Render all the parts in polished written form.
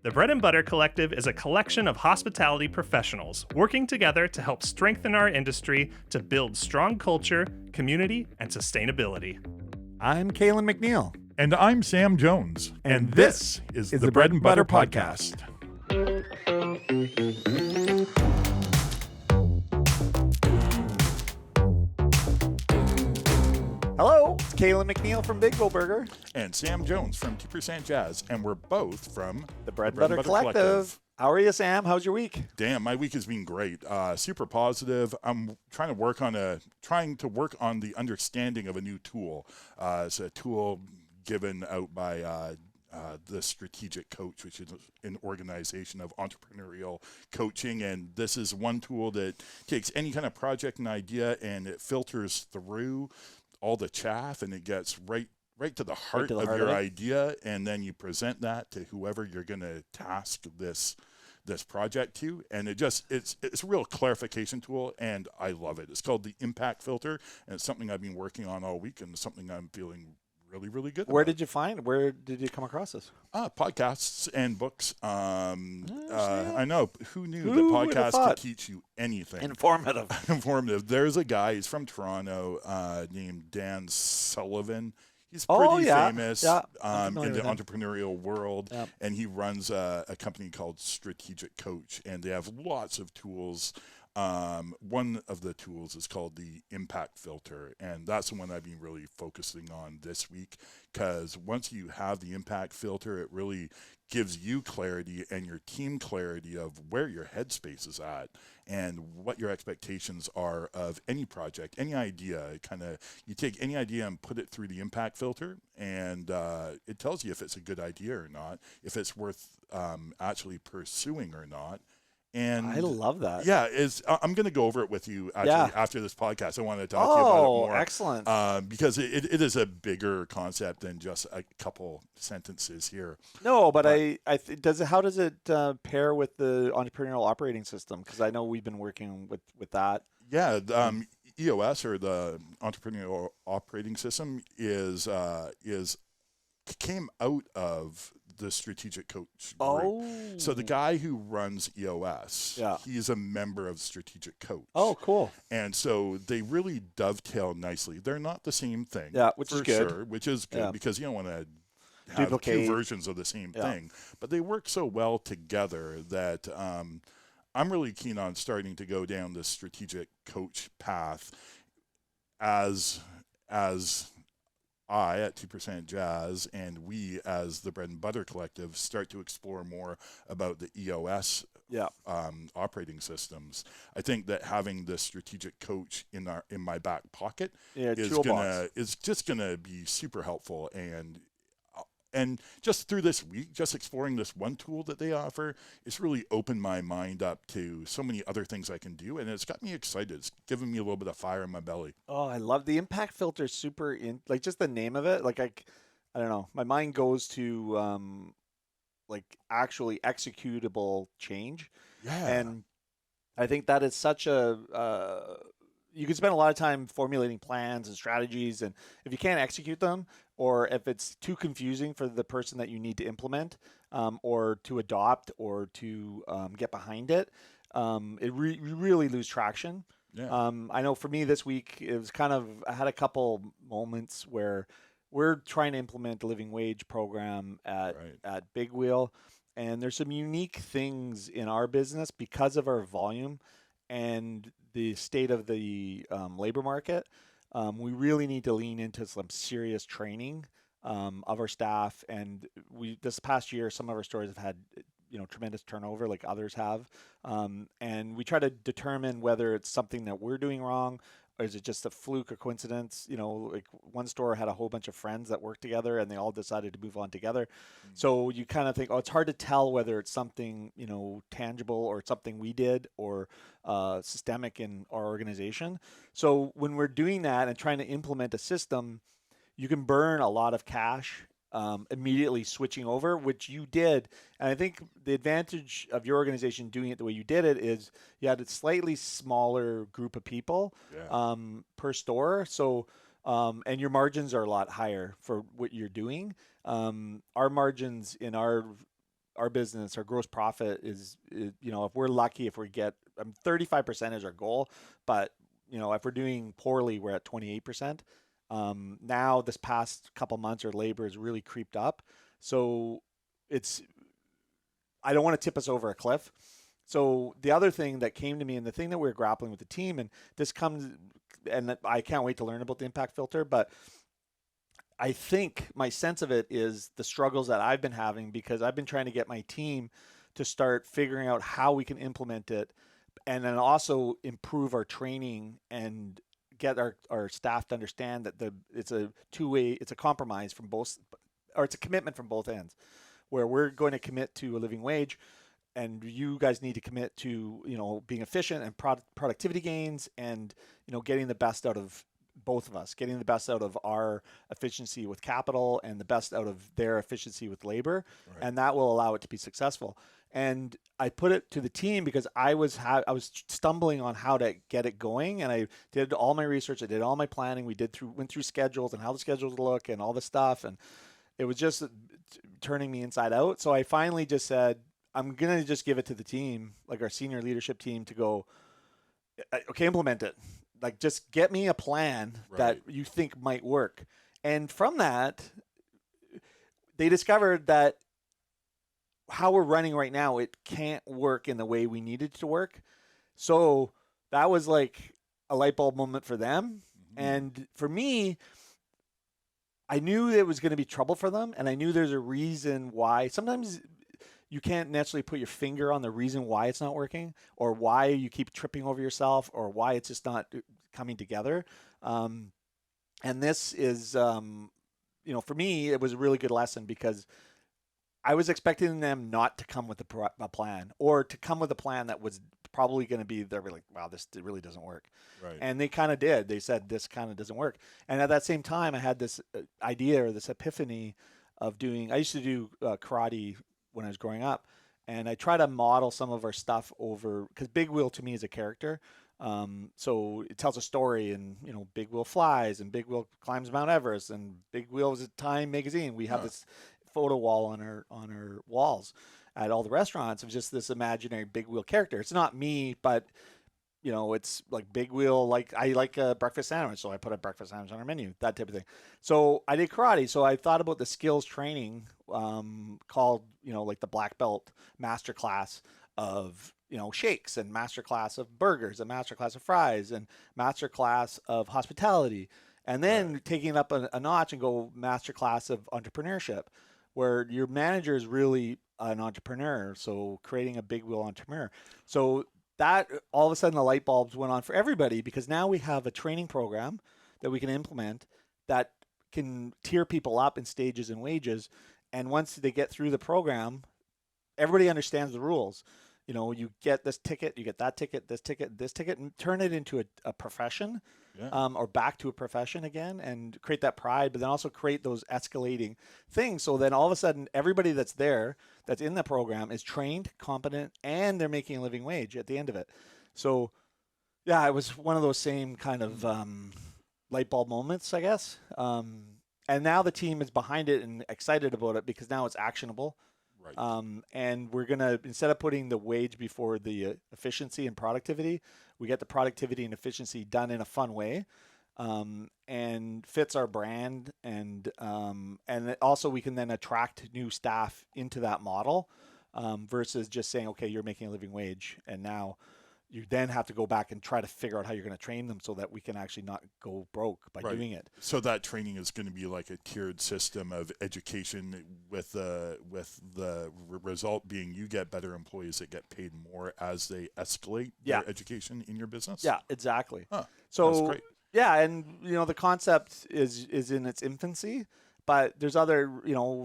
The Bread and Butter Collective is a collection of hospitality professionals working together to help strengthen our industry to build strong culture, community, and sustainability. I'm Calen McNeil. And I'm Sam Jones. And this is the Bread and Butter Podcast. Hello, it's Calen McNeil from Big Bow Burger. And Sam Jones from 2% Jazz. And we're both from the Bread and Butter Collective. How are you, Sam? How's your week? Damn, my week has been great. Super positive. I'm trying to work on the understanding of a new tool. It's a tool given out by the Strategic Coach, which is an organization of entrepreneurial coaching. And this is one tool that takes any kind of project and idea and it filters through all the chaff and it gets right to the heart of your idea. And then you present that to whoever you're going to task this project to. And it's a real clarification tool. And I love it. It's called the impact filter. And it's something I've been working on all week and something I'm feeling really, really good Where about. did you come across this? Podcasts and books. I know. Who knew that podcasts could teach you anything? Informative. There's a guy, he's from Toronto, named Dan Sullivan. He's pretty famous in the entrepreneurial world, and he runs a company called Strategic Coach, and they have lots of tools. One of the tools is called the impact filter, and that's the one I've been really focusing on this week, because once you have the impact filter, it really gives you clarity and your team clarity of where your headspace is at and what your expectations are of any project, any idea. You take any idea and put it through the impact filter, and it tells you if it's a good idea or not, if it's worth actually pursuing or not. And I love that. Yeah, I'm going to go over it with you after this podcast. I want to talk to you about it more. Oh, excellent. Because it is a bigger concept than just a couple sentences here. No, but how does it pair with the entrepreneurial operating system? Because I know we've been working with that. Yeah, EOS, or the entrepreneurial operating system, came out of the Strategic Coach group. So the guy who runs EOS, he's a member of Strategic Coach. Oh, cool. And so they really dovetail nicely. They're not the same thing. Which is good. Which is good because you don't want to have duplicate two versions of the same thing. But they work so well together that I'm really keen on starting to go down the Strategic Coach path as I at 2% Jazz and we as the Bread and Butter Collective start to explore more about the EOS operating systems. I think that having the Strategic Coach in my back pocket is just gonna be super helpful. And just through this week, just exploring this one tool that they offer, it's really opened my mind up to so many other things I can do, and it's got me excited. It's given me a little bit of fire in my belly. Oh, I love the impact filter. Super just the name of it. I don't know. My mind goes to actually executable change. Yeah, and I think that is such a. You can spend a lot of time formulating plans and strategies, and if you can't execute them, or if it's too confusing for the person that you need to implement, or to adopt, or to get behind it, you really lose traction. Yeah. I know for me this week, it was I had a couple moments where we're trying to implement the living wage program at Big Wheel, and there's some unique things in our business because of our volume and the state of the labor market. We really need to lean into some serious training of our staff. And this past year, some of our stores have had tremendous turnover like others have. And we try to determine whether it's something that we're doing wrong, or is it just a fluke or coincidence? Like one store had a whole bunch of friends that worked together and they all decided to move on together. So you kind of think, it's hard to tell whether it's something, tangible or something we did or systemic in our organization. So when we're doing that and trying to implement a system, you can burn a lot of cash immediately switching over, which you did. And I think the advantage of your organization doing it the way you did it is you had a slightly smaller group of people per store. So, and your margins are a lot higher for what you're doing. Our margins in our our business, our gross profit is if we're lucky, if we get 35% is our goal, but if we're doing poorly, we're at 28%. Now this past couple months, our labor has really creeped up. So I don't want to tip us over a cliff. So the other thing that came to me, and the thing that we're grappling with the team, and this comes, and I can't wait to learn about the impact filter, but I think my sense of it is the struggles that I've been having, because I've been trying to get my team to start figuring out how we can implement it, and then also improve our training and get our staff to understand that it's a two-way, it's a compromise from both, or it's a commitment from both ends, where we're going to commit to a living wage, and you guys need to commit to being efficient and productivity gains, and getting the best out of both of us, getting the best out of our efficiency with capital and the best out of their efficiency with labor, right. And that will allow it to be successful. And I put it to the team because I was stumbling on how to get it going, and I did all my research, I did all my planning, went through schedules and how the schedules look and all this stuff, and it was just turning me inside out. So I finally just said, I'm going to just give it to the team, like our senior leadership team, to go, okay, implement it. Like, just get me a plan that you think might work. And from that, they discovered that how we're running right now, it can't work in the way we need it to work. So that was like a light bulb moment for them. Mm-hmm. And for me, I knew it was going to be trouble for them. And I knew there's a reason why. Sometimes you can't necessarily put your finger on the reason why it's not working, or why you keep tripping over yourself, or why it's just not coming together. And this is, for me, it was a really good lesson, because I was expecting them not to come with a plan, or to come with a plan that was probably going to be, they're like, wow, this really doesn't work. Right. And they kind of did. They said, this kind of doesn't work. And at that same time, I had this idea, or this epiphany of I used to do karate when I was growing up, and I try to model some of our stuff over, because Big Wheel to me is a character. So it tells a story, and Big Wheel flies, and Big Wheel climbs Mount Everest, and Big Wheel was a Time magazine. We have this photo wall on our walls at all the restaurants of just this imaginary Big Wheel character. It's not me, but it's like Big Wheel, like I like a breakfast sandwich, so I put a breakfast sandwich on our menu, that type of thing. So I did karate. So I thought about the skills training called, like the black belt masterclass of, shakes, and masterclass of burgers, and masterclass of fries, and masterclass of hospitality. And then taking it up a notch and go masterclass of entrepreneurship, where your manager is really an entrepreneur. So creating a Big Wheel entrepreneur. So that, all of a sudden, the light bulbs went on for everybody, because now we have a training program that we can implement that can tier people up in stages and wages. And once they get through the program, everybody understands the rules. You get this ticket, you get that ticket, this ticket, and turn it into a profession, or back to a profession again, and create that pride, but then also create those escalating things. So then all of a sudden, everybody that's in the program is trained, competent, and they're making a living wage at the end of it. So yeah, it was one of those same kind of light bulb moments, I guess. And now the team is behind it and excited about it, because now it's actionable. Right. And we're going to, instead of putting the wage before the efficiency and productivity, we get the productivity and efficiency done in a fun way, and fits our brand. And also we can then attract new staff into that model, versus just saying, okay, you're making a living wage, and now you then have to go back and try to figure out how you're going to train them so that we can actually not go broke by doing it. So that training is going to be like a tiered system of education, with the result being you get better employees that get paid more as they escalate their education in your business? Yeah, exactly. Huh. So that's great. Yeah, and the concept is in its infancy, but there's other,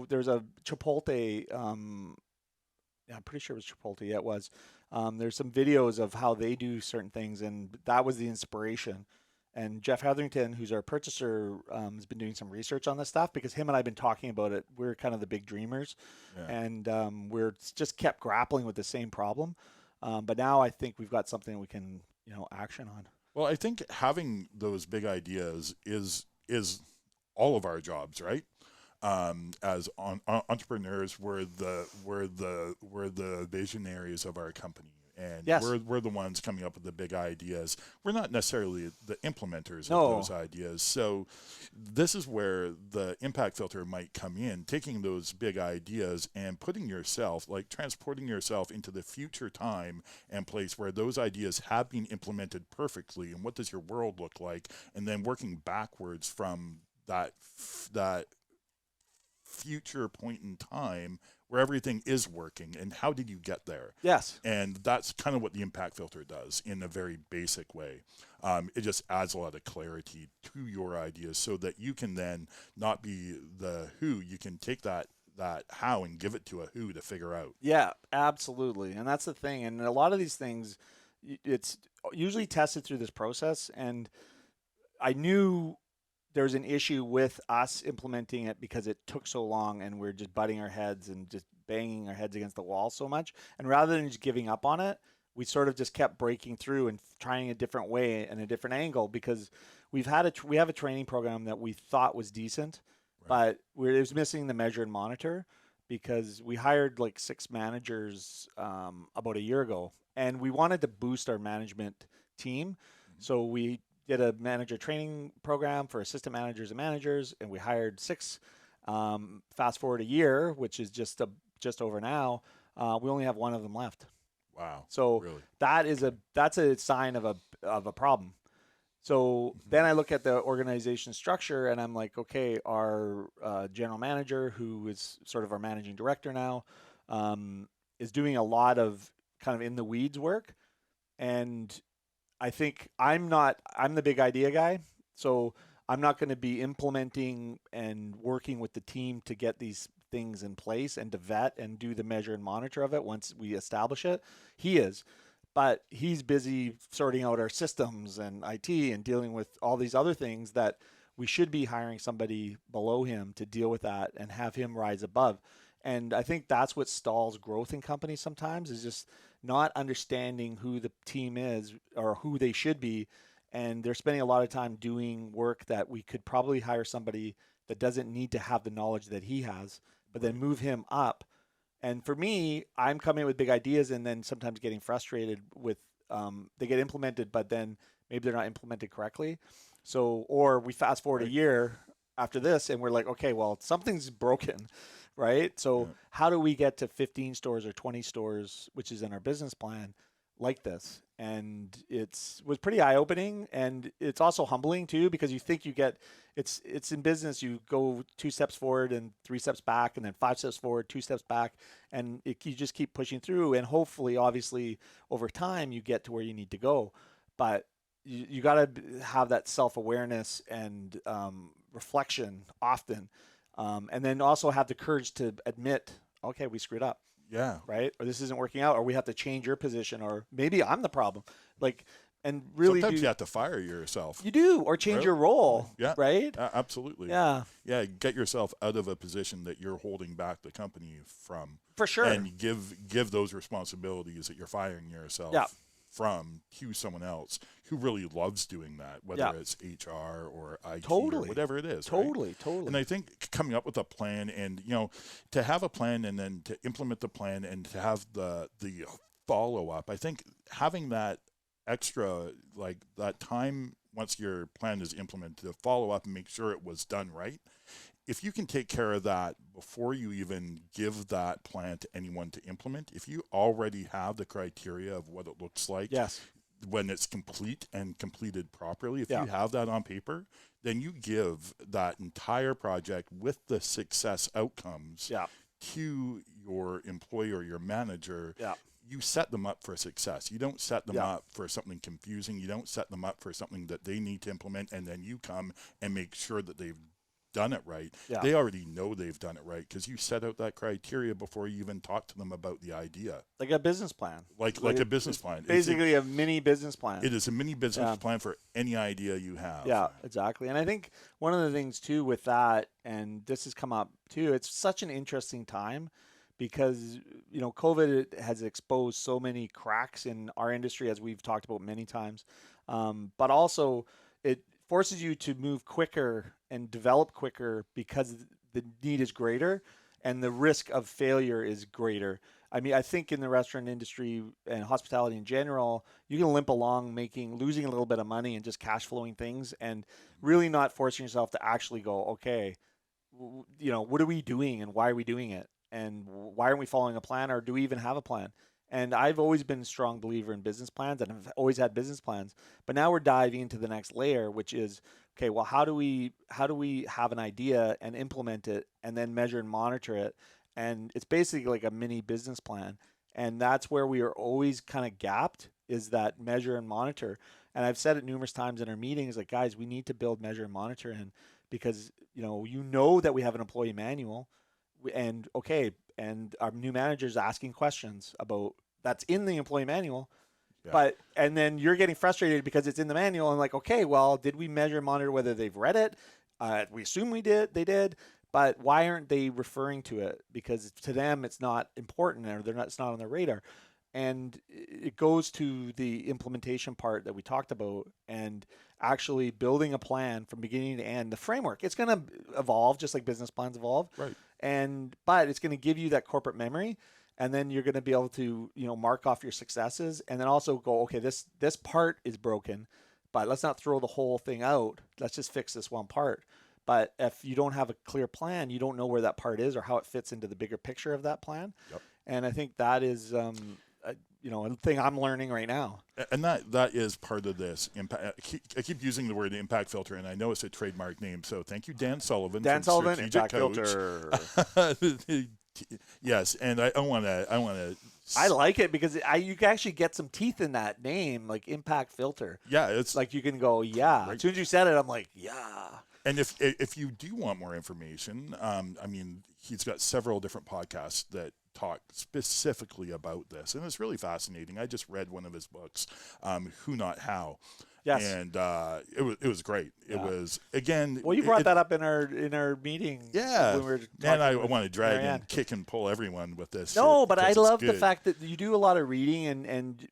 there's a Chipotle, I'm pretty sure it was Chipotle, yeah, it was. There's some videos of how they do certain things, and that was the inspiration. And Jeff Hetherington, who's our purchaser, has been doing some research on this stuff, because him and I have been talking about it. We're kind of the big dreamers, and we're just kept grappling with the same problem. But now I think we've got something we can, action on. Well, I think having those big ideas is all of our jobs, right? as entrepreneurs, we're the visionaries of our company. And yes. we're the ones coming up with the big ideas. We're not necessarily the implementers of those ideas. So this is where the impact filter might come in, taking those big ideas and putting yourself, like transporting yourself into the future time and place where those ideas have been implemented perfectly. And what does your world look like? And then working backwards from that future point in time where everything is working, and how did you get there? Yes. And that's kind of what the impact filter does in a very basic way. It just adds a lot of clarity to your ideas so that you can then not be the who, you can take that how and give it to a who to figure out. Yeah, absolutely. And that's the thing. And a lot of these things, it's usually tested through this process. And I knew there's an issue with us implementing it because it took so long and we're just butting our heads and just banging our heads against the wall so much. And rather than just giving up on it, we sort of just kept breaking through and trying a different way and a different angle, because we have a training program that we thought was decent, right, but it was missing the measure and monitor, because we hired like 6 managers about a year ago, and we wanted to boost our management team. Mm-hmm. So we did a manager training program for assistant managers and managers, and we hired 6. Fast forward a year, which is just over now, we only have 1 of them left. Wow! So really? That's a sign of a problem. So then I look at the organization structure, and I'm like, okay, our general manager, who is sort of our managing director now, is doing a lot of kind of in the weeds work, and I think I'm the big idea guy, so I'm not going to be implementing and working with the team to get these things in place and to vet and do the measure and monitor of it once we establish it. He is, but he's busy sorting out our systems and IT and dealing with all these other things that we should be hiring somebody below him to deal with that and have him rise above. And I think that's what stalls growth in companies sometimes, is just not understanding who the team is or who they should be. And they're spending a lot of time doing work that we could probably hire somebody that doesn't need to have the knowledge that he has, but then move him up. And for me, I'm coming with big ideas and then sometimes getting frustrated with they get implemented, but then maybe they're not implemented correctly. So, or we fast forward a year after this and we're like, okay, well, something's broken. Right? So how do we get to 15 stores or 20 stores, which is in our business plan, like this? And was pretty eye-opening, and it's also humbling too, because you think it's in business, you go 2 steps forward and 3 steps back, and then 5 steps forward, 2 steps back, and you just keep pushing through, and hopefully, obviously, over time, you get to where you need to go. But you got to have that self-awareness and reflection often. And then also have the courage to admit, okay, we screwed up. Yeah. Right? Or this isn't working out, or we have to change your position, or maybe I'm the problem. Like, and really sometimes you have to fire yourself. You do, or change your role. Yeah. Right? Absolutely. Yeah. Yeah. Get yourself out of a position that you're holding back the company from. For sure. And give those responsibilities that you're firing yourself from to someone else who really loves doing that, whether it's HR or IT or whatever it is. Totally. And I think coming up with a plan, and to have a plan and then to implement the plan and to have the follow up, I think having that extra, like that time once your plan is implemented, to follow up and make sure it was done right. If you can take care of that before you even give that plan to anyone to implement, if you already have the criteria of what it looks like when it's complete and completed properly, if you have that on paper, then you give that entire project with the success outcomes to your employee or your manager. You set them up for success. You don't set them up for something confusing. You don't set them up for something that they need to implement, and then you come and make sure that they've done it right. They already know they've done it right because you set out that criteria before you even talk to them about the idea. Like a business plan. Like a business plan. Basically a mini business plan. It is a mini business plan for any idea you have. Yeah, exactly. And I think one of the things too with that, and this has come up too, it's such an interesting time because, COVID has exposed so many cracks in our industry, as we've talked about many times. But also it forces you to move quicker and develop quicker because the need is greater and the risk of failure is greater. I mean, I think in the restaurant industry and hospitality in general, you can limp along losing a little bit of money and just cash flowing things and really not forcing yourself to actually go, okay, what are we doing and why are we doing it? And why aren't we following a plan, or do we even have a plan? And I've always been a strong believer in business plans, and I've always had business plans. But now we're diving into the next layer, which is, okay, well, how do we have an idea and implement it and then measure and monitor it? And it's basically like a mini business plan. And that's where we are always kind of gapped, is that measure and monitor. And I've said it numerous times in our meetings, like, guys, we need to build measure and monitor in, because that we have an employee manual, and our new manager's asking questions about that's in the employee manual. Yeah. And then you're getting frustrated because it's in the manual, and like, okay, well, did we measure and monitor whether they've read it? We assume they did, but why aren't they referring to it? Because to them, it's not important, or it's not on their radar. And it goes to the implementation part that we talked about, and actually building a plan from beginning to end. The framework, it's going to evolve just like business plans evolve. Right. But it's going to give you that corporate memory, and then you're going to be able to, mark off your successes, and then also go, okay, this part is broken, but let's not throw the whole thing out. Let's just fix this one part. But if you don't have a clear plan, you don't know where that part is or how it fits into the bigger picture of that plan. Yep. And I think that is a thing I'm learning right now. And that is part of this impact. I keep using the word impact filter, and I know it's a trademark name. So thank you, Dan Sullivan. Dan Sullivan, Strategic Impact Filter. Yes, and I want to. I like it because you can actually get some teeth in that name, like impact filter. Yeah, it's like you can go, yeah. Right. As soon as you said it, I'm like, yeah. And if you do want more information, he's got several different podcasts that talk specifically about this, and it's really fascinating. I just read one of his books, Who Not How. Yes. And it was great. Yeah. It was, again. Well, you brought that up in our meeting. Yeah. When we were and I want to drag and kick and pull everyone with this. No, but I love the fact that you do a lot of reading, and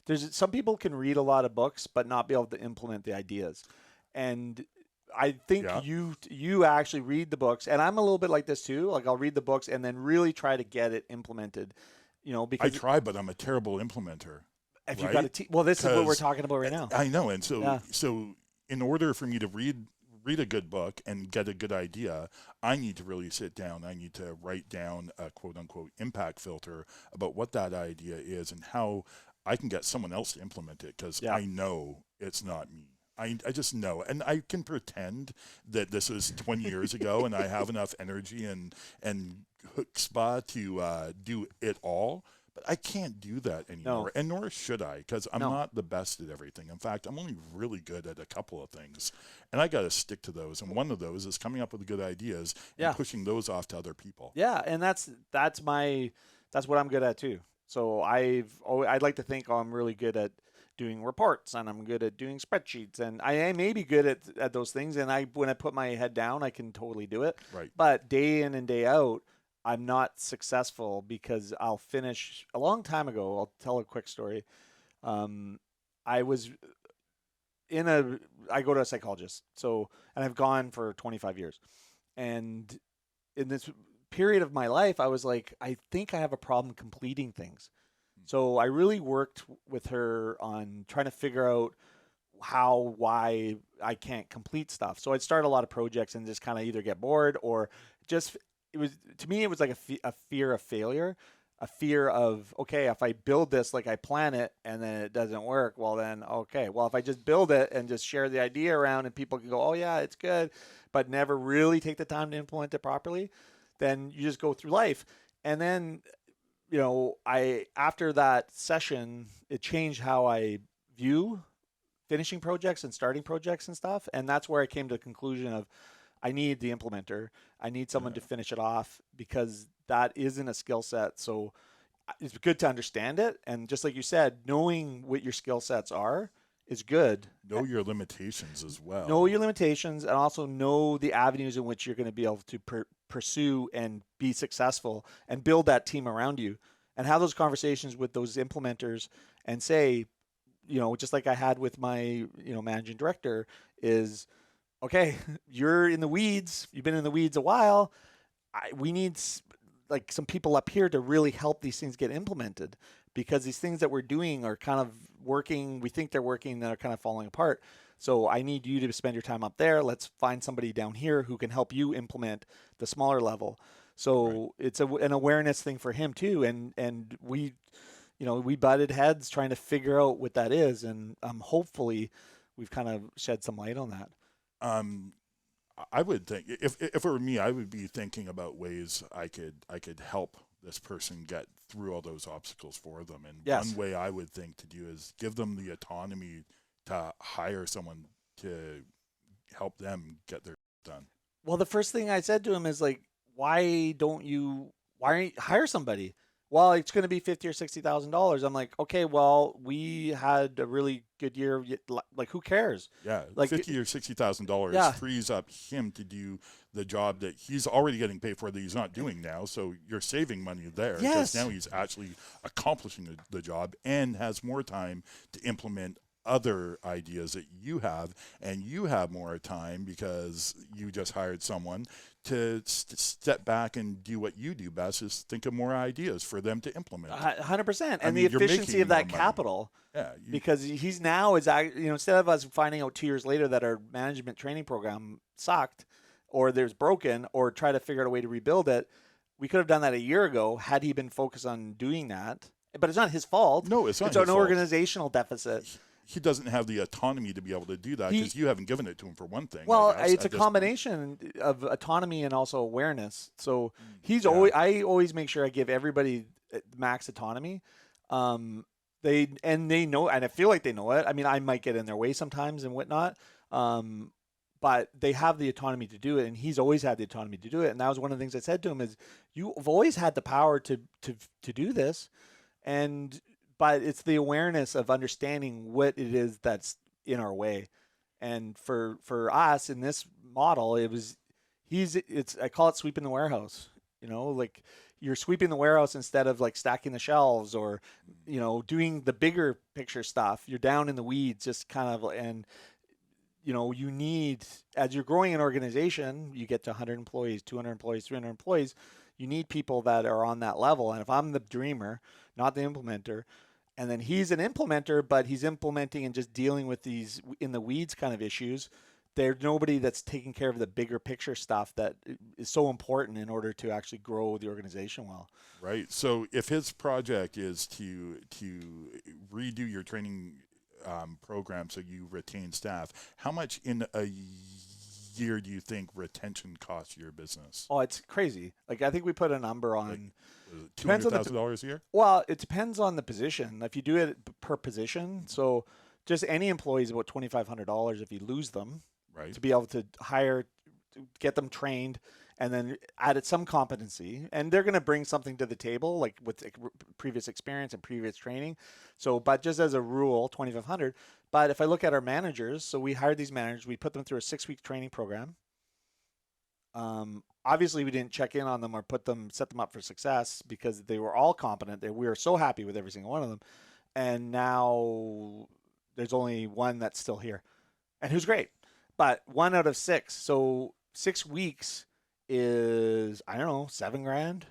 there's some people can read a lot of books but not be able to implement the ideas. And I think you actually read the books, and I'm a little bit like this too. Like, I'll read the books and then really try to get it implemented. Because I try, but I'm a terrible implementer. If you got to well, this is what we're talking about right now. I know, and so in order for me to read a good book and get a good idea, I need to really sit down. I need to write down a quote unquote impact filter about what that idea is and how I can get someone else to implement it, because I know it's not me. I just know, and I can pretend that this is 20 years ago and I have enough energy and chutzpah to do it all. But I can't do that anymore, and nor should I, because I'm not the best at everything. In fact, I'm only really good at a couple of things, and I got to stick to those. And one of those is coming up with good ideas and pushing those off to other people. Yeah, and that's what I'm good at too. So I'd like to think I'm really good at doing reports, and I'm good at doing spreadsheets, and I may be good at those things. And when I put my head down, I can totally do it. Right. But day in and day out, I'm not successful, because I'll finish a long time ago. I'll tell a quick story. I go to a psychologist. And I've gone for 25 years. And in this period of my life, I was like, I think I have a problem completing things. So I really worked with her on trying to figure out why I can't complete stuff. So I'd start a lot of projects and just kind of either get bored or just, to me, it was like a fear of failure, a fear of, okay, if I build this like I plan it and then it doesn't work, well then, okay, well, if I just build it and just share the idea around and people can go, oh yeah, it's good, but never really take the time to implement it properly, then you just go through life. And then, after that session, it changed how I view finishing projects and starting projects and stuff. And that's where I came to the conclusion of, I need the implementer. I need someone to finish it off, because that isn't a skill set. So it's good to understand it. And just like you said, knowing what your skill sets are is good. Know your limitations as well. Know your limitations, and also know the avenues in which you're going to be able to pursue and be successful, and build that team around you, and have those conversations with those implementers and say, just like I had with my, managing director, is, okay, you're in the weeds. You've been in the weeds a while. We need like some people up here to really help these things get implemented, because these things that we're doing are kind of working. We think they're working, then are kind of falling apart. So I need you to spend your time up there. Let's find somebody down here who can help you implement the smaller level. So it's an awareness thing for him too. And we, we butted heads trying to figure out what that is. And hopefully we've kind of shed some light on that. I would think if it were me, I would be thinking about ways I could help this person get through all those obstacles for them. And one way I would think to do is give them the autonomy to hire someone to help them get their done. Well, the first thing I said to him is like, why don't you hire somebody? Well, it's going to be $50,000 or $60,000. I'm like, okay, well, we had a really good year. Like, who cares? Yeah, like $50,000 or $60,000 frees up him to do the job that he's already getting paid for that he's not doing now. So you're saving money there. Yes. Because now he's actually accomplishing the job and has more time to implement other ideas that you have, and you have more time because you just hired someone to step back and do what you do best, is think of more ideas for them to implement. 100%. And the efficiency of that capital. Yeah, because he's now instead of us finding out 2 years later that our management training program sucked or there's broken or try to figure out a way to rebuild it, we could have done that a year ago had he been focused on doing that. But it's not his fault. No, it's not his fault. It's an organizational deficit. He doesn't have the autonomy to be able to do that because you haven't given it to him for one thing. Well, it's a combination of autonomy and also awareness. So I always make sure I give everybody max autonomy. They know, and I feel like they know it. I mean, I might get in their way sometimes and whatnot. But they have the autonomy to do it, and he's always had the autonomy to do it. And that was one of the things I said to him is, you've always had the power to do this, but it's the awareness of understanding what it is that's in our way. And for us in this model, I call it sweeping the warehouse. Like you're sweeping the warehouse instead of like stacking the shelves or, doing the bigger picture stuff. You're down in the weeds, just kind of, and you need, as you're growing an organization, you get to 100 employees, 200 employees, 300 employees. You need people that are on that level. And if I'm the dreamer, not the implementer, and then he's an implementer, but he's implementing and just dealing with these in the weeds kind of issues, there's nobody that's taking care of the bigger picture stuff that is so important in order to actually grow the organization well. Right. So if his project is to redo your training program so you retain staff, how much in a year do you think retention costs your business? Oh, it's crazy. Like I think we put a number on. Like, $200,000 a year? Well, it depends on the position. If you do it per position, so just any employee is about $2,500 if you lose them, right? To be able to hire, get them trained, and then added some competency, and they're going to bring something to the table, like with previous experience and previous training. So, but just as a rule, $2,500. But if I look at our managers, so we hired these managers, we put them through a 6-week training program. Obviously, we didn't check in on them or set them up for success because they were all competent. We were so happy with every single one of them. And now there's only one that's still here and who's great. But 1 out of 6. So 6 weeks is, I don't know, $7,000.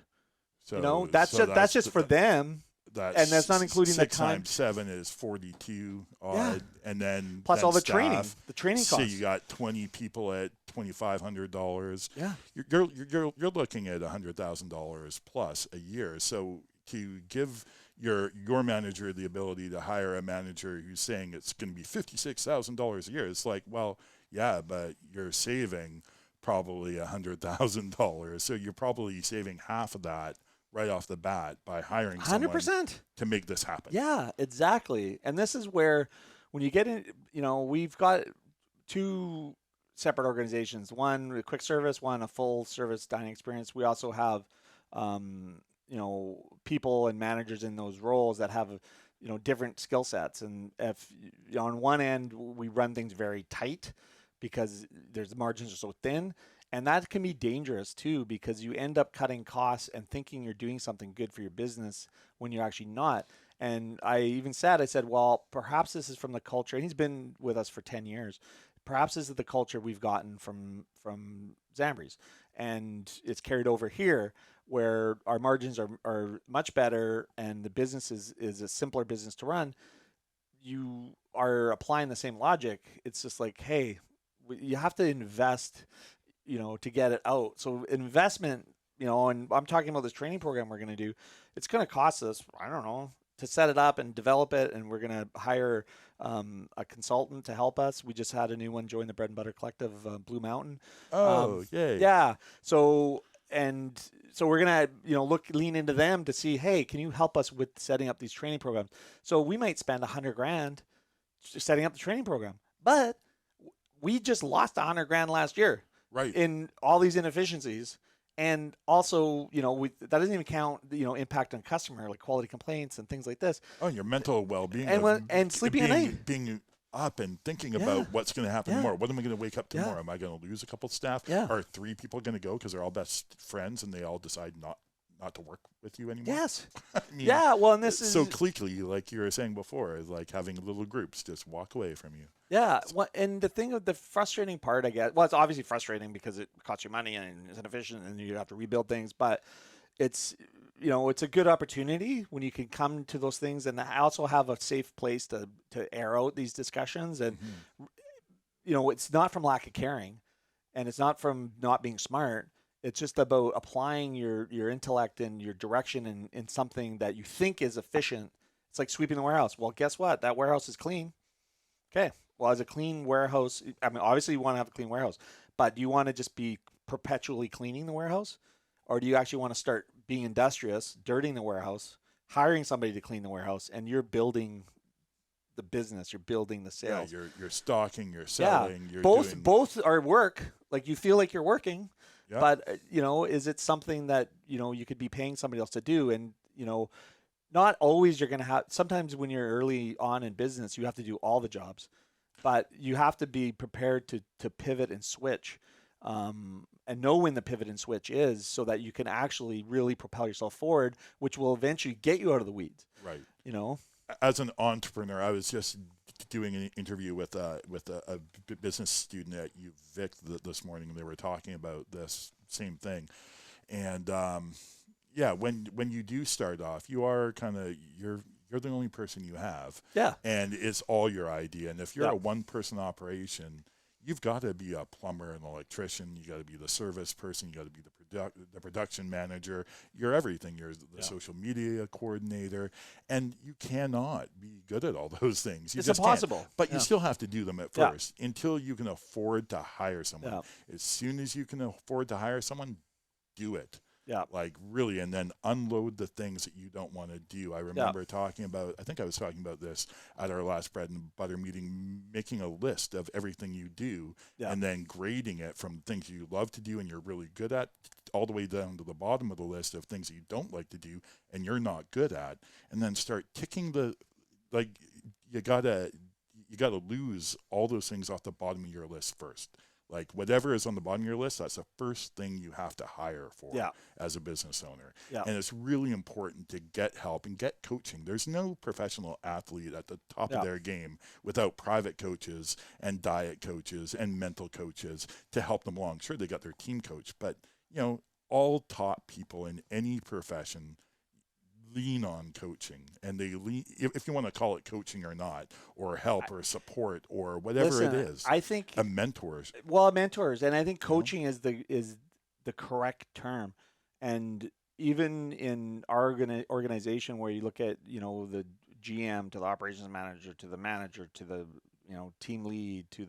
So that's just for them. And that's not including the time. 6 times 7 is 42 odd, and then plus all the staff, training costs. So you got 20 people at $2,500. Yeah, you're looking at $100,000 plus a year. So to give your manager the ability to hire a manager who's saying it's going to be $56,000 a year, it's like, well, yeah, but you're saving probably $100,000. So you're probably saving half of that right off the bat by hiring someone 100% to make this happen. Yeah, exactly. And this is where, when you get in, we've got 2 separate organizations, one a quick service, one a full service dining experience. We also have, people and managers in those roles that have, different skill sets. And if on one end, we run things very tight because the margins are so thin. And that can be dangerous too, because you end up cutting costs and thinking you're doing something good for your business when you're actually not. And I said, well, perhaps this is from the culture. And he's been with us for 10 years. perhaps this is the culture we've gotten from Zambries, and it's carried over here where our margins are much better and the business is a simpler business to run. You are applying the same logic. It's just like, hey, you have to invest, to get it out. So investment, and I'm talking about this training program we're going to do. It's going to cost us, I don't know, to set it up and develop it. And we're going to hire a consultant to help us. We just had a new one join the Bread and Butter Collective, Blue Mountain. Oh, yay. Yeah. So we're going to, lean into them to see, hey, can you help us with setting up these training programs? So we might spend $100,000 setting up the training program, but we just lost $100,000 last year, right, in all these inefficiencies. And also, that doesn't even count, impact on customer, like quality complaints and things like this. Oh, your mental well-being. And sleeping at night. Being up and thinking about what's going to happen tomorrow. What am I going to wake up tomorrow? Am I going to lose a couple of staff? Are 3 people going to go because they're all best friends and they all decide not to work with you anymore? Yes. I mean, well, and this is so cliquely, like you were saying before, is like having little groups just walk away from you. Yeah. And the thing of the frustrating part, I guess, well, it's obviously frustrating because it costs you money and it's inefficient and you have to rebuild things, but it's, it's a good opportunity when you can come to those things and also have a safe place to air out these discussions. And, it's not from lack of caring and it's not from not being smart. It's just about applying your intellect and your direction in something that you think is efficient. It's like sweeping the warehouse. Well, guess what? That warehouse is clean. Okay. Well, as a clean warehouse, I mean, obviously you want to have a clean warehouse, but do you want to just be perpetually cleaning the warehouse? Or do you actually want to start being industrious, dirtying the warehouse, hiring somebody to clean the warehouse, and you're building the business, you're building the sales. Yeah, you're stocking, you're selling, you're both are work. Like you feel like you're working. Yeah. But, is it something that, you could be paying somebody else to do? And, not always you're going to have, sometimes when you're early on in business, you have to do all the jobs, but you have to be prepared to pivot and switch, and know when the pivot and switch is so that you can actually really propel yourself forward, which will eventually get you out of the weeds. Right. As an entrepreneur, I was just doing an interview with a business student at UVic this morning, and they were talking about this same thing. And when you do start off, you are kind of you're the only person you have. Yeah. And it's all your idea. And if you're a one-person operation, you've got to be a plumber, an electrician. You got to be the service person. You got to be the production manager. You're everything. You're the social media coordinator, and you cannot be good at all those things. It's impossible. Can't. But you still have to do them at first until you can afford to hire someone. Yeah. As soon as you can afford to hire someone, do it. Yeah. Like really, and then unload the things that you don't want to do. I remember talking about, I think I was talking about this at our last bread and butter meeting, making a list of everything you do and then grading it from things you love to do and you're really good at all the way down to the bottom of the list of things that you don't like to do and you're not good at. And then start ticking you gotta lose all those things off the bottom of your list first. Like whatever is on the bottom of your list, that's the first thing you have to hire for as a business owner. Yeah. And it's really important to get help and get coaching. There's no professional athlete at the top of their game without private coaches and diet coaches and mental coaches to help them along. Sure, they got their team coach, but all top people in any profession lean on coaching, and they lean, if you want to call it coaching or not, or help or support or whatever it is. I think mentors. Well, mentors, and I think coaching is the correct term. And even in our organization, where you look at the GM to the operations manager to the team lead to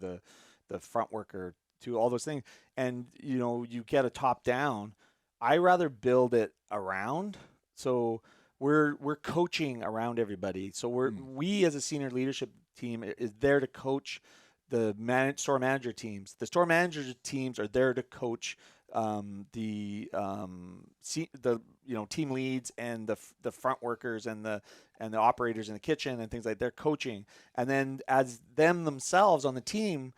the front worker to all those things, and you get a top down. I rather build it around. So we're coaching around everybody. So we as a senior leadership team is there to coach the store manager teams. The store manager teams are there to coach the team leads and the front workers and the operators in the kitchen and things like that. They're coaching. And then as themselves on the team,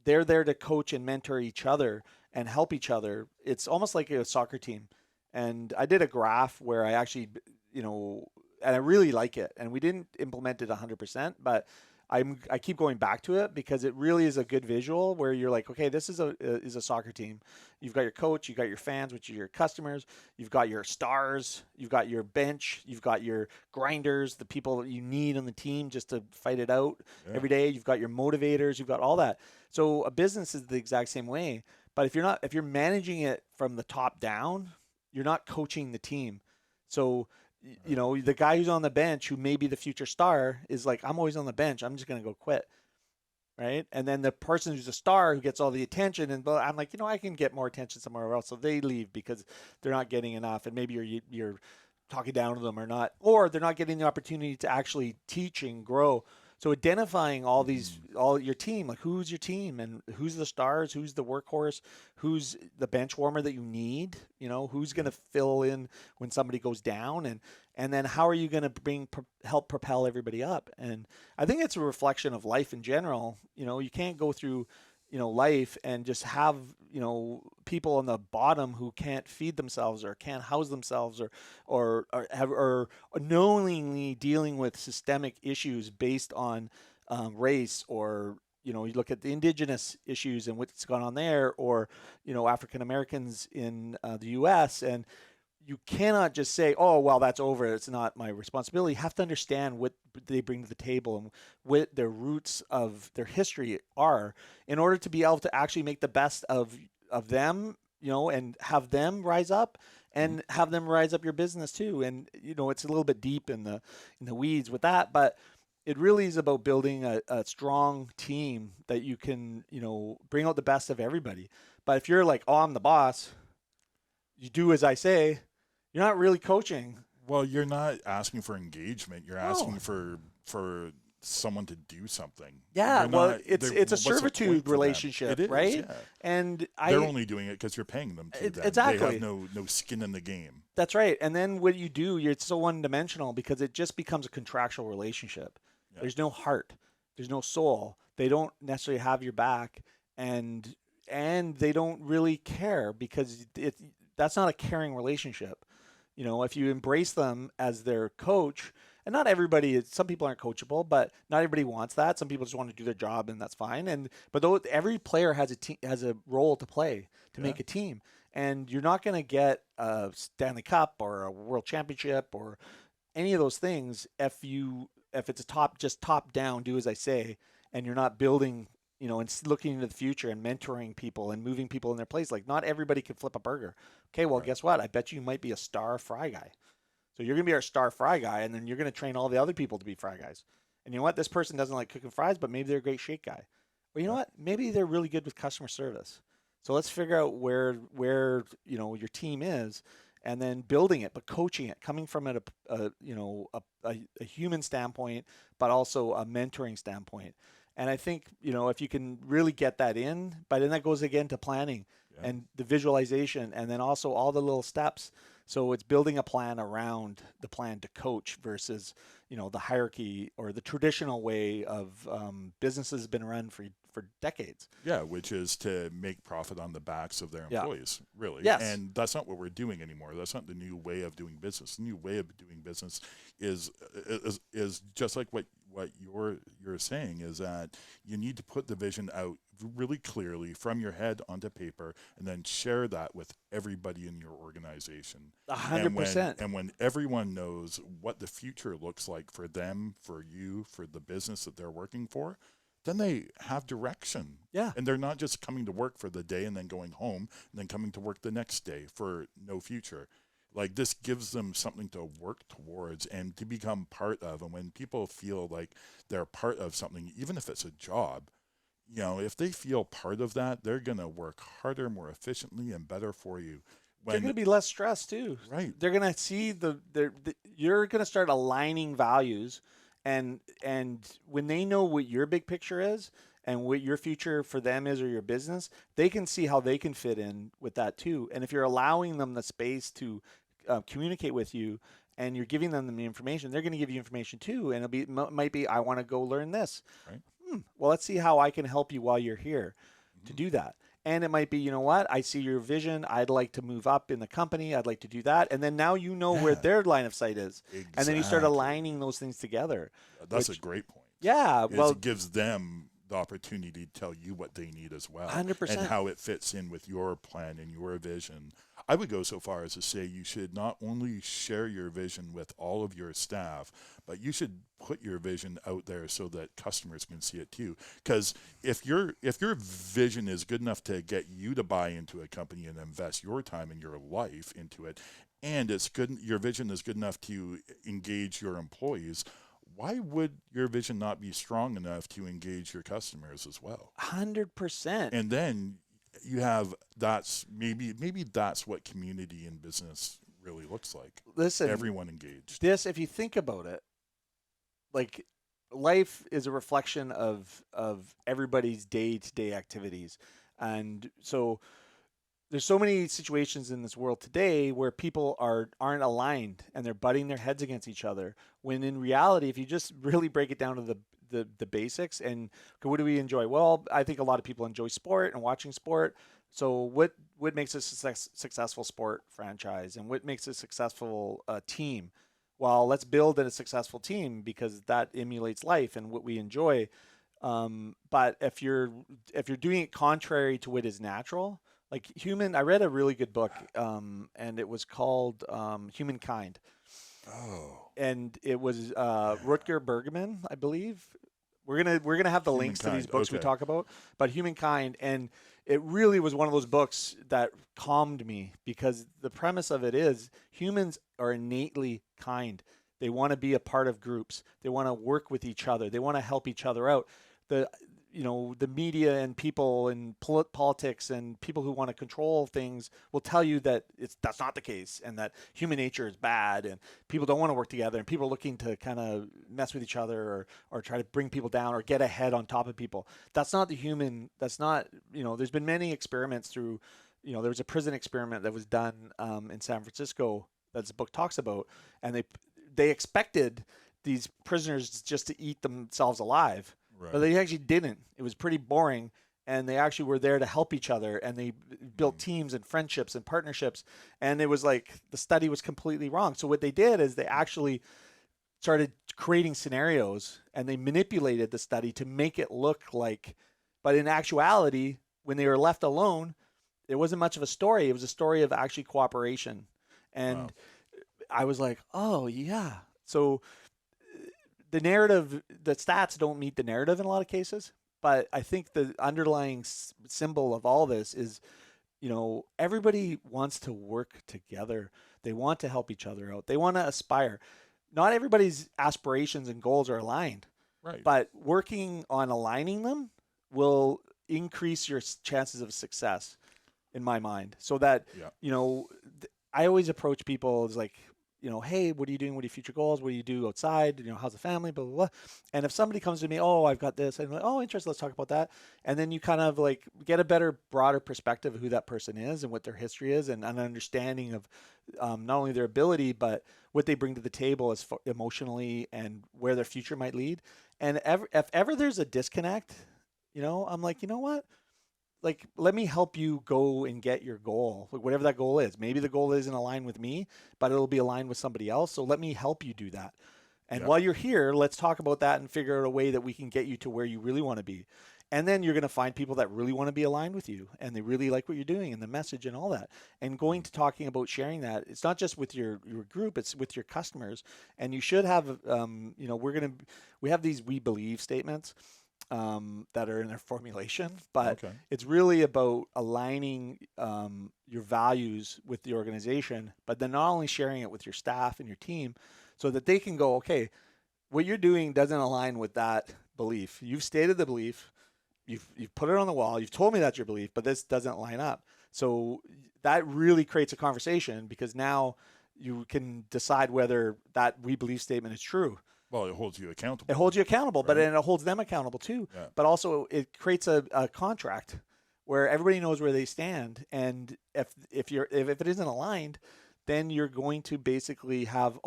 they're there to coach and mentor each other and help each other. It's almost like a soccer team. And I did a graph where I actually, and I really like it. And we didn't implement it 100%, but I keep going back to it because it really is a good visual where you're like, okay, this is a soccer team. You've got your coach, you've got your fans, which are your customers. You've got your stars, you've got your bench, you've got your grinders, the people that you need on the team just to fight it out every day. You've got your motivators, you've got all that. So a business is the exact same way. But if you're managing it from the top down, you're not coaching the team. So the guy who's on the bench who may be the future star is like, I'm always on the bench. I'm just going to go quit. Right. And then the person who's a star who gets all the attention and I'm like, I can get more attention somewhere else. So they leave because they're not getting enough. And maybe you're talking down to them or they're not getting the opportunity to actually teach and grow. So identifying all your team, like who's your team and who's the stars, who's the workhorse, who's the bench warmer that you need, who's going to fill in when somebody goes down and then how are you going to help propel everybody up? And I think it's a reflection of life in general. You can't go through, life and just have, people on the bottom who can't feed themselves or can't house themselves or knowingly dealing with systemic issues based on race or, you look at the indigenous issues and what's gone on there or, African Americans in the U.S. and you cannot just say, oh, well, that's over. It's not my responsibility. You have to understand what they bring to the table and what their roots of their history are in order to be able to actually make the best of them, and have them rise up and have them rise up your business too. And, it's a little bit deep in the weeds with that, but it really is about building a strong team that you can, bring out the best of everybody. But if you're like, oh, I'm the boss, you do as I say, you're not really coaching. Well, you're not asking for engagement. You're asking for someone to do something. Yeah, it's a servitude relationship, right? Is, yeah. And they're only doing it because you're paying them to. Exactly. They have no skin in the game. That's right. And then what you do, it's so one-dimensional because it just becomes a contractual relationship. Yeah. There's no heart. There's no soul. They don't necessarily have your back, and they don't really care because that's not a caring relationship. If you embrace them as their coach, and not everybody, some people aren't coachable, but not everybody wants that. Some people just want to do their job, and that's fine. But every player has a role to play to make a team, and you're not going to get a Stanley Cup or a World Championship or any of those things if it's just top down, do as I say, and you're not building. And looking into the future and mentoring people and moving people in their place. Like not everybody can flip a burger. Okay, well, guess what? I bet you might be a star fry guy. So you're going to be our star fry guy, and then you're going to train all the other people to be fry guys. And you know what? This person doesn't like cooking fries, but maybe they're a great shake guy. Well, you know what? Maybe they're really good with customer service. So let's figure out where your team is, and then building it, but coaching it, coming from a human standpoint, but also a mentoring standpoint. And I think, if you can really get that in, but then that goes again to planning and the visualization and then also all the little steps. So it's building a plan around the plan to coach versus, the hierarchy or the traditional way of businesses have been run for decades. Yeah, which is to make profit on the backs of their employees, really. Yes. And that's not what we're doing anymore. That's not the new way of doing business. The new way of doing business is just like what you're saying, is that you need to put the vision out really clearly from your head onto paper and then share that with everybody in your organization. 100%. And when everyone knows what the future looks like for them, for you, for the business that they're working for, then they have direction. Yeah. And they're not just coming to work for the day and then going home and then coming to work the next day for no future. Like this gives them something to work towards and to become part of. And when people feel like they're part of something, even if it's a job, if they feel part of that, they're going to work harder, more efficiently, and better for you. They're going to be less stressed too. Right. They're going to see you're going to start aligning values. And when they know what your big picture is and what your future for them is or your business, they can see how they can fit in with that too. And if you're allowing them the space to communicate with you and you're giving them the information, they're going to give you information too. And it might be, I want to go learn this. Right. Well, let's see how I can help you while you're here to do that. And it might be, you know what, I see your vision. I'd like to move up in the company. I'd like to do that. And then now where their line of sight is. Exactly. And then you start aligning those things together. That's a great point. Yeah, well, it gives them the opportunity to tell you what they need as well. 100%. And how it fits in with your plan and your vision. I would go so far as to say you should not only share your vision with all of your staff, but you should put your vision out there so that customers can see it too. Because if your vision is good enough to get you to buy into a company and invest your time and your life into it, and it's good, your vision is good enough to engage your employees, why would your vision not be strong enough to engage your customers as well? 100%. And then you have maybe that's what community in business really looks like. Listen, everyone engaged. If you think about it, like life is a reflection of everybody's day-to-day activities, and so there's so many situations in this world today where people aren't aligned and they're butting their heads against each other. When in reality, if you just really break it down to the basics and what do we enjoy? Well, I think a lot of people enjoy sport and watching sport. So what makes a successful sport franchise and what makes a successful team? Well, let's build a successful team because that emulates life and what we enjoy. But if you're doing it contrary to what is natural, like I read a really good book, and it was called Humankind. Oh. And it was Rutger Bergman, I believe. We're gonna have the links to these books we talk about, but Humankind, and it really was one of those books that calmed me because the premise of it is humans are innately kind. They want to be a part of groups. They want to work with each other. They want to help each other out. The media and people and politics and people who want to control things will tell you that that's not the case and that human nature is bad and people don't want to work together and people are looking to kind of mess with each other or try to bring people down or get ahead on top of people. That's not that's not, there's been many experiments through, there was a prison experiment that was done in San Francisco that this book talks about, and they expected these prisoners just to eat themselves alive. Right. But they actually didn't. It was pretty boring, and they actually were there to help each other, and they built teams and friendships and partnerships, and it was like the study was completely wrong. So what they did is they actually started creating scenarios, and they manipulated the study to make it look like, but in actuality, when they were left alone, it wasn't much of a story. It was a story of actually cooperation. And I was like, oh, yeah. So the narrative, the stats don't meet the narrative in a lot of cases, but I think the underlying symbol of all this is, everybody wants to work together. They want to help each other out. They want to aspire. Not everybody's aspirations and goals are aligned, right? But working on aligning them will increase your chances of success, in my mind. So that, I always approach people as like, hey, what are you doing? What are your future goals? What do you do outside? How's the family? Blah, blah, blah. And if somebody comes to me, oh, I've got this, and I'm like, oh, interesting, let's talk about that. And then you kind of like get a better, broader perspective of who that person is and what their history is and an understanding of not only their ability, but what they bring to the table as emotionally and where their future might lead. And if ever there's a disconnect, I'm like, you know what? Like, let me help you go and get your goal, whatever that goal is. Maybe the goal isn't aligned with me, but it'll be aligned with somebody else. So let me help you do that. And while you're here, let's talk about that and figure out a way that we can get you to where you really want to be. And then you're going to find people that really want to be aligned with you and they really like what you're doing and the message and all that. And going to talking about sharing that, it's not just with your group, it's with your customers. And you should have, we have these we believe statements that are in their formulation, but it's really about aligning your values with the organization, but then not only sharing it with your staff and your team so that they can go, okay, what you're doing doesn't align with that belief. You've stated the belief, you've put it on the wall, you've told me that's your belief, but this doesn't line up. So that really creates a conversation because now you can decide whether that we believe statement is true. Well, it holds you accountable. It holds you accountable, right? But then it holds them accountable too. Yeah. But also it creates a contract where everybody knows where they stand. And if it isn't aligned, then you're going to basically have,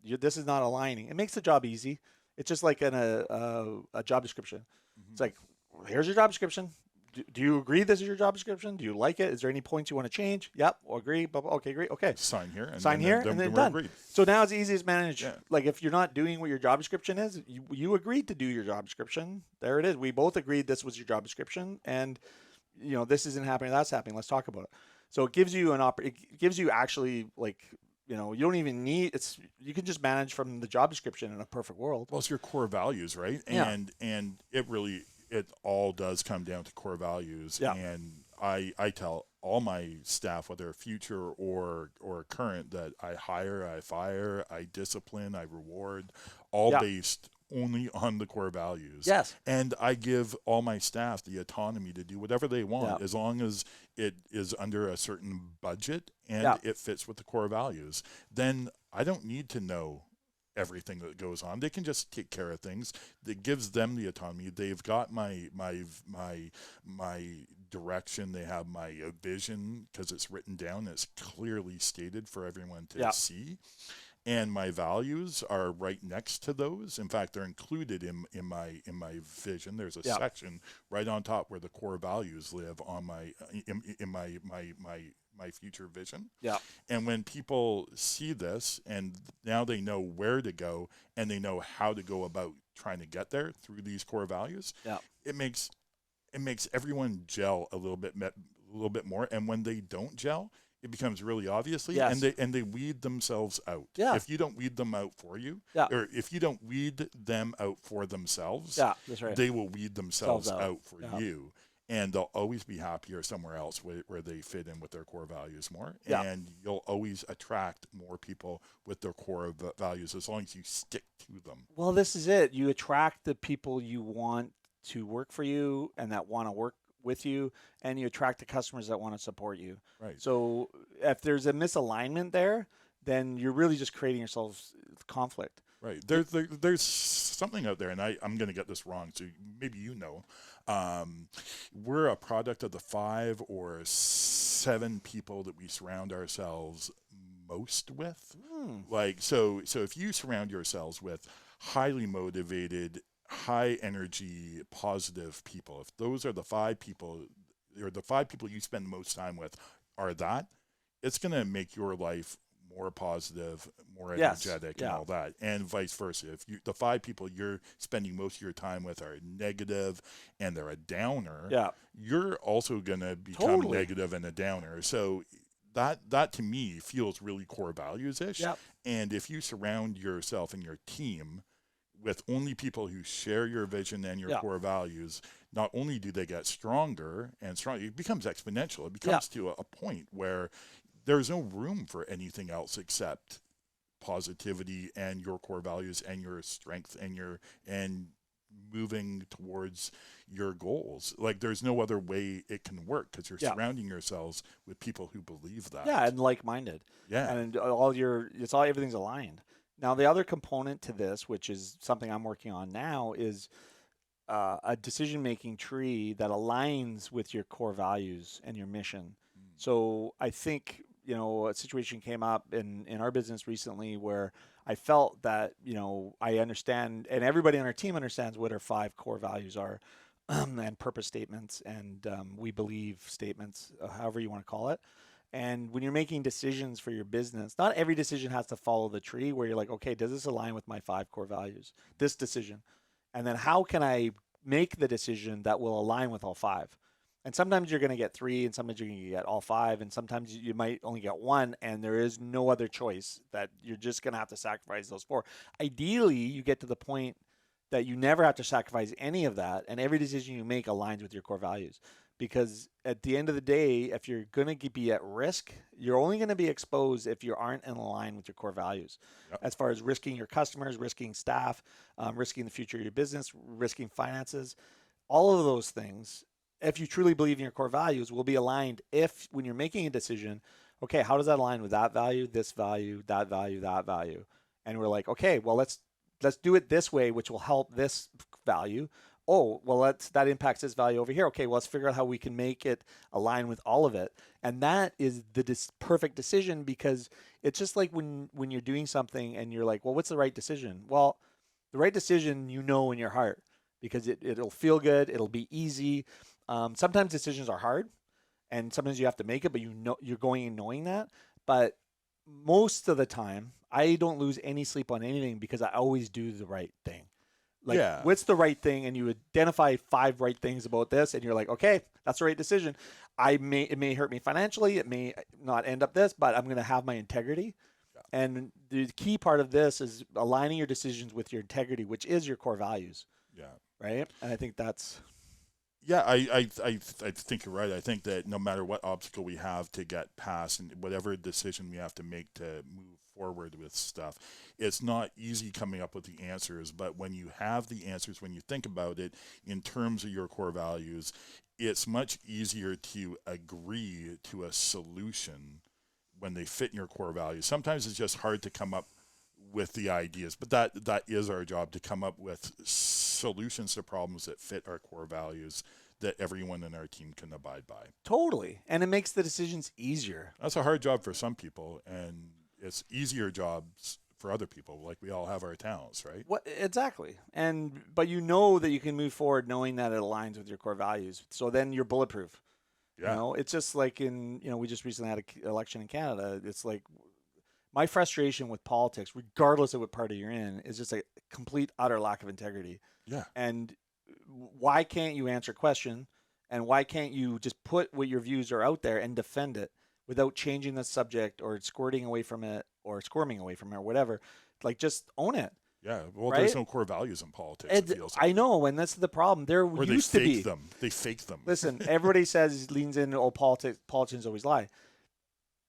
this is not aligning. It makes the job easy. It's just like a job description. Mm-hmm. It's like, here's your job description. do you agree this is your job description? Do you like it? Is there any points you want to change? Yep, agree. Okay, great. Okay, sign here. And sign here, and then done. Agreed. So now it's easy as manage. Yeah. Like if you're not doing what your job description is, you agreed to do your job description. There it is. We both agreed this was your job description, and this isn't happening. That's happening. Let's talk about it. So it gives you it gives you actually like. You don't even need you can just manage from the job description in a perfect world. Well, it's your core values, right? And it all does come down to core values. Yeah. And I tell all my staff, whether future or current, that I hire, I fire, I discipline, I reward, all based only on the core values. Yes. And I give all my staff the autonomy to do whatever they want, as long as it is under a certain budget and it fits with the core values. Then I don't need to know everything that goes on. They can just take care of things. It gives them the autonomy. They've got my direction. They have my vision because it's written down. It's clearly stated for everyone to see. And my values are right next to those. In fact, they're included in my vision. There's a section right on top where the core values live on in my future vision. Yeah. And when people see this, and now they know where to go, and they know how to go about trying to get there through these core values. Yeah. It makes everyone gel a little bit more. And when they don't gel, it becomes really obviously, and they weed themselves out. Yeah. If you don't weed them out for you, or if you don't weed them out for themselves, that's right. they will weed themselves out for you, and they'll always be happier somewhere else where they fit in with their core values more. And you'll always attract more people with their core values as long as you stick to them. Well, this is it. You attract the people you want to work for you and that want to work with you, and you attract the customers that want to support you. Right. So if there's a misalignment there, then you're really just creating yourselves conflict. Right. There's something out there, and I'm going to get this wrong, so maybe we're a product of the 5 or 7 people that we surround ourselves most with. Like so if you surround yourselves with highly motivated, high energy, positive people, if those are the 5 people, or the 5 people you spend the most time with it's going to make your life more positive, more energetic, and all that, and vice versa. If the 5 people you're spending most of your time with are negative and they're a downer, you're also going to become negative and a downer. So that to me feels really core values-ish. And if you surround yourself and your team with only people who share your vision and your core values, not only do they get stronger and stronger, it becomes exponential. It becomes to a point where there's no room for anything else except positivity and your core values and your strength and moving towards your goals. Like there's no other way it can work because you're surrounding yourselves with people who believe that. Yeah, and like-minded. Yeah. And everything's aligned. Now, the other component to this, which is something I'm working on now, is a decision-making tree that aligns with your core values and your mission. So I think, a situation came up in our business recently where I felt that, I understand, and everybody on our team understands what our 5 core values are, and purpose statements, and we believe statements, however you want to call it. And when you're making decisions for your business, not every decision has to follow the tree where you're like, okay, does this align with my 5 core values? This decision. And then how can I make the decision that will align with all 5? And sometimes you're going to get 3, and sometimes you're going to get all 5, and sometimes you might only get 1, and there is no other choice, that you're just going to have to sacrifice those 4. Ideally, you get to the point that you never have to sacrifice any of that, and every decision you make aligns with your core values. Because at the end of the day, if you're going to be at risk, you're only going to be exposed if you aren't in line with your core values. As far as risking your customers, risking staff, risking the future of your business, risking finances, all of those things, if you truly believe in your core values, will be aligned if, when you're making a decision, okay, how does that align with that value, this value, that value, that value? And we're like, okay, well, let's do it this way, which will help this value. Oh, well, that impacts this value over here. Okay, well, let's figure out how we can make it align with all of it. And that is the perfect decision, because it's just like when you're doing something and you're like, well, what's the right decision? Well, the right decision, in your heart, because it'll feel good. It'll be easy. Sometimes decisions are hard, and sometimes you have to make it, but you're going and knowing that. But most of the time, I don't lose any sleep on anything because I always do the right thing. Like, what's the right thing? And you identify 5 right things about this, and you're like, okay, that's the right decision. It may hurt me financially. It may not end up this, but I'm going to have my integrity. Yeah. And the key part of this is aligning your decisions with your integrity, which is your core values. Yeah. Right. And I think that's. Yeah, I think you're right. I think that no matter what obstacle we have to get past and whatever decision we have to make to move forward with stuff, it's not easy coming up with the answers. But when you have the answers, when you think about it in terms of your core values, it's much easier to agree to a solution when they fit in your core values. Sometimes it's just hard to come up with the ideas, but that is our job, to come up with solutions to problems that fit our core values that everyone in our team can abide by. Totally. And it makes the decisions easier. That's a hard job for some people, and it's easier jobs for other people. Like, we all have our talents, right? Exactly. But you know that you can move forward knowing that it aligns with your core values. So then you're bulletproof. Yeah. You know, it's just like we just recently had an election in Canada. It's like, my frustration with politics, regardless of what party you're in, is just a complete, utter lack of integrity. Yeah. And why can't you answer a question, and why can't you just put what your views are out there and defend it without changing the subject or squirming away from it or whatever? Like, just own it. Yeah. Well, right? There's no core values in politics. It feels like. I know, and that's the problem. They fake them. Listen, everybody leans in, politicians always lie.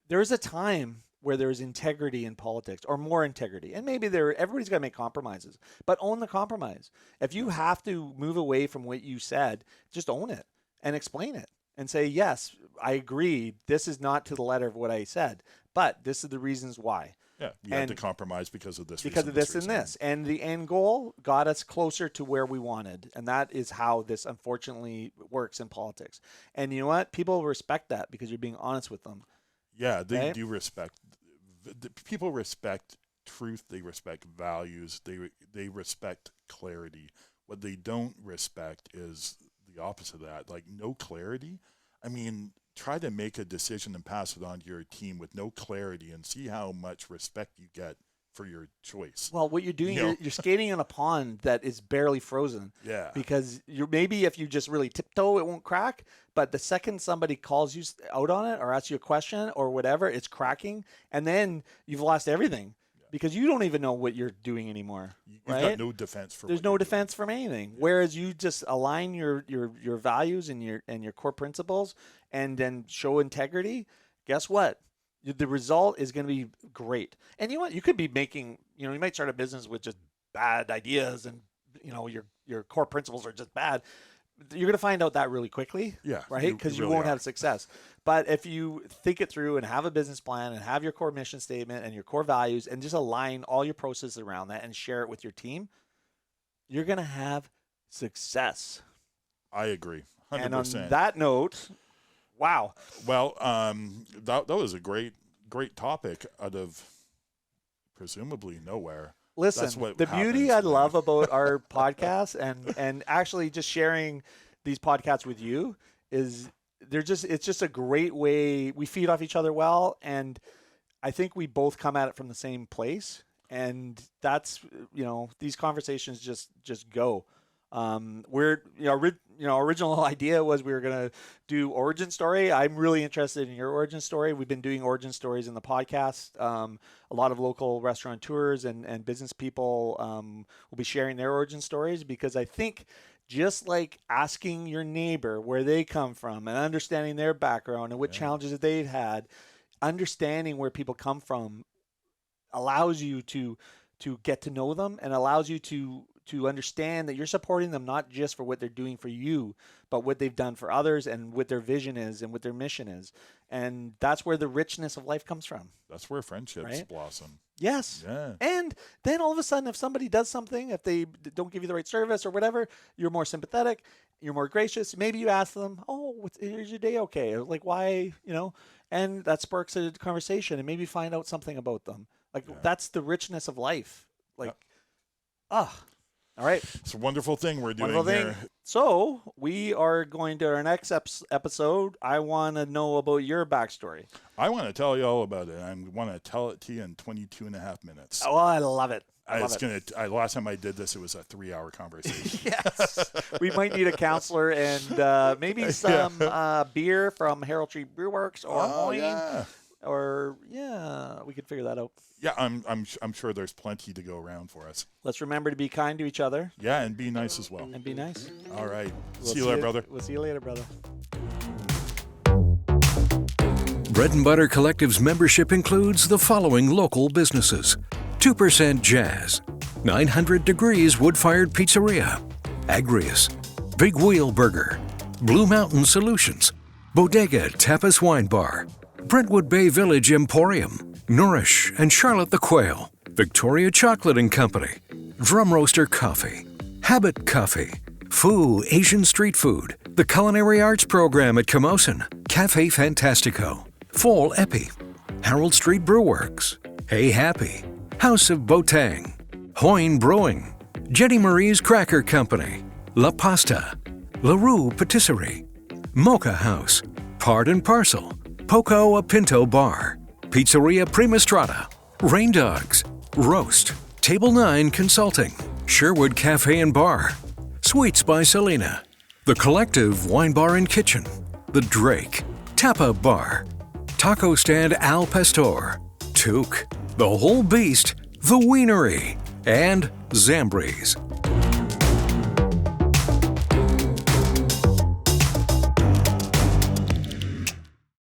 There's a time where there's integrity in politics, or more integrity. And maybe everybody's got to make compromises, but own the compromise. If you have to move away from what you said, just own it and explain it and say, yes, I agree. This is not to the letter of what I said, but this is the reasons why. Yeah, you had to compromise because of this. Because of this and this. And the end goal got us closer to where we wanted. And that is how this, unfortunately, works in politics. And you know what? People respect that because you're being honest with them. Yeah, they do respect. People respect truth. They respect values. They respect clarity. What they don't respect is the opposite of that. Like, no clarity. I mean, try to make a decision and pass it on to your team with no clarity, and see how much respect you get for your choice. Well, what you're doing, you're skating on a pond that is barely frozen. Yeah. Because maybe if you just really tiptoe, it won't crack. But the second somebody calls you out on it or asks you a question or whatever, it's cracking, and then you've lost everything because you don't even know what you're doing anymore. You've got no defense for. There's no defense from anything. Yeah. Whereas you just align your values and your core principles, and then show integrity. Guess what? The result is going to be great. And you know what? You could be making, you might start a business with just bad ideas, and your core principles are just bad. You're going to find out that really quickly, right? Because you won't have success. But if you think it through and have a business plan and have your core mission statement and your core values and just align all your processes around that and share it with your team, you're going to have success. I agree, 100%. And on that note, wow. Well, that was a great topic out of presumably nowhere. Listen, the beauty I love about our podcast and actually just sharing these podcasts with you is it's just a great way. We feed off each other well, and I think we both come at it from the same place, and that's these conversations just go. Original idea was we were going to do origin story. I'm really interested in your origin story. We've been doing origin stories in the podcast. A lot of local restaurateurs and business people will be sharing their origin stories, because I think just like asking your neighbor where they come from and understanding their background and what challenges that they've had, understanding where people come from allows you to get to know them and allows you to understand that you're supporting them not just for what they're doing for you, but what they've done for others and what their vision is and what their mission is. And that's where the richness of life comes from. That's where friendships blossom. Yes. Yeah. And then all of a sudden, if somebody does something, if they don't give you the right service or whatever, you're more sympathetic, you're more gracious. Maybe you ask them, oh, is your day okay? Like, why, and that sparks a conversation and maybe find out something about them. Like, that's the richness of life. Like, all right. It's a wonderful thing we're doing here. So we are going to our next episode. I want to know about your backstory. I want to tell you all about it. I want to tell it to you in 22 and a half minutes. Oh, I love it. Last time I did this, it was a 3-hour conversation. Yes. We might need a counselor and maybe some beer from Herald Tree Brewworks or wine. Yeah. Or, we could figure that out. Yeah, I'm sure there's plenty to go around for us. Let's remember to be kind to each other. Yeah, and be nice as well. And be nice. All right. See you later, brother. We'll see you later, brother. Bread and Butter Collective's membership includes the following local businesses: 2% Jazz, 900 Degrees Wood-Fired Pizzeria, Agrius, Big Wheel Burger, Blue Mountain Solutions, Bodega Tapas Wine Bar, Brentwood Bay Village Emporium, Nourish and Charlotte the Quail, Victoria Chocolate and Company, Drum Roaster Coffee, Habit Coffee, Foo Asian Street Food, the Culinary Arts Program at Camosun, Cafe Fantastico, Fall Epi, Harold Street Brewworks, Hey Happy, House of Botang, Hoyne Brewing, Jenny Marie's Cracker Company, La Pasta, La Rue Patisserie, Mocha House, Part and Parcel, Poco a Pinto Bar, Pizzeria Prima Strada, Rain Dogs, Roast, Table 9 Consulting, Sherwood Cafe and Bar, Sweets by Selena, The Collective Wine Bar and Kitchen, The Drake, Tapa Bar, Taco Stand Al Pastor, Toque, The Whole Beast, The Wienery, and Zambries.